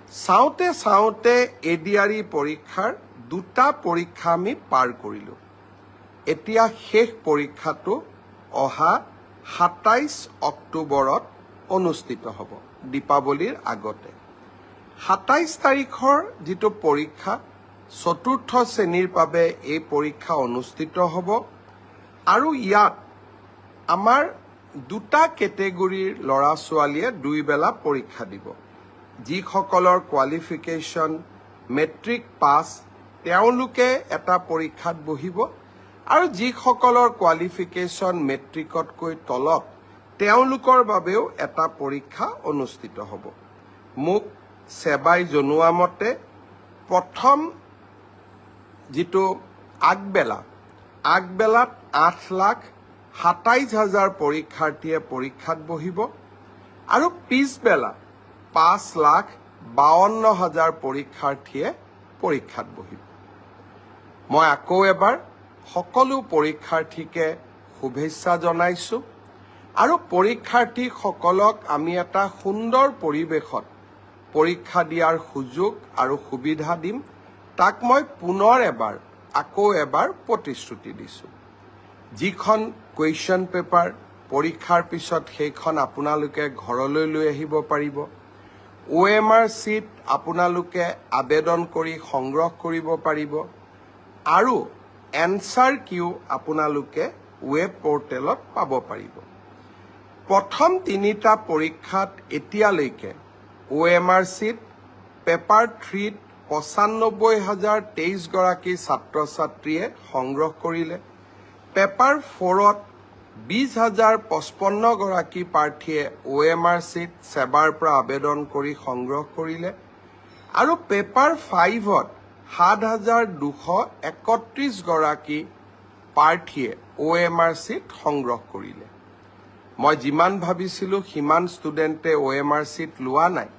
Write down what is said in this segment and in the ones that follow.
চাওঁতে ADRE পৰীক্ষাৰ দুটা পৰীক্ষা আমি পাৰ কৰিলো এতিয়া শেষ পৰীক্ষাটো অহা 27 অক্টোবৰত অনুষ্ঠিত হ'ব দীপাৱলীৰ আগতে 27 তাৰিখৰ যেটো পৰীক্ষা চতুৰ্থ শ্ৰেণীৰ বাবে এই পৰীক্ষা অনুষ্ঠিত হ'ব আৰু ইয়াত আমাৰ দুটা কেটেগৰীৰ ল'ৰা ছোৱালীয়ে দুই বেলা পৰীক্ষা দিব যিসকলৰ কোৱালিফিকেশ্যন মেট্ৰিক পাছ তেওঁলোকে এটা পৰীক্ষাত বহিব আৰু যিসকলৰ কোৱালিফিকেশ্যন মেট্ৰিকতকৈ তলত তেওঁলোকৰ বাবেও এটা পৰীক্ষা অনুষ্ঠিত হ'ব মোক সেবাই জনোৱা মতে প্ৰথম যেটো আগবেলাত 8,27,000 পৰীক্ষাৰ্থীয়ে পৰীক্ষাত বহিব আৰু পিছবেলা 5,52,000 পৰীক্ষাৰ্থীয়ে পৰীক্ষাত বহিব মই আকৌ এবাৰ সকলো পৰীক্ষাৰ্থীকে শুভেচ্ছা জনাইছো আৰু পৰীক্ষাৰ্থীসকলক আমি এটা সুন্দৰ পৰিৱেশত পৰীক্ষা দিয়াৰ সুযোগ আৰু সুবিধা দিম তাক মই পুনৰ আকৌ এবাৰ প্ৰতিশ্ৰুতি দিছো যিখন কুৱেশ্যন পেপাৰ পৰীক্ষাৰ পিছত সেইখন আপোনালোকে ঘৰলৈ লৈ আহিব পাৰিব OMR sheet আপোনালোকে আবেদন কৰি সংগ্ৰহ কৰিব পাৰিব আৰু এনসাৰ কিউ আপোনালোকে ৱেব পৰ্টেলত পাব পাৰিব প্ৰথম তিনিটা পৰীক্ষাত এতিয়ালৈকে OMR sheet পেপাৰ 3 95,023 গৰাকী ছাত্ৰ ছাত্ৰীয়ে সংগ্ৰহ কৰিলে পেপাৰ 4ত 20,055 গৰাকী প্ৰাৰ্থীয়ে OMR sheet সেবাৰ পৰা আবেদন কৰি সংগ্ৰহ কৰিলে আৰু পেপাৰ 5ত 7,231 গৰাকী প্ৰাৰ্থীয়ে OMR sheet সংগ্ৰহ কৰিলে মই যিমান ভাবিছিলো সিমান ষ্টুডেণ্টে OMR sheet লোৱা নাই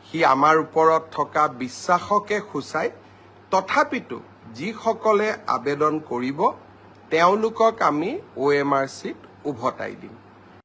হি আমাৰ ওপৰত থকা বিশ্বাসকে খুচাই তথাপিতো যিসকলে আবেদন কৰিব তেওঁলোকক আমি OMR sheet উভতাই দিম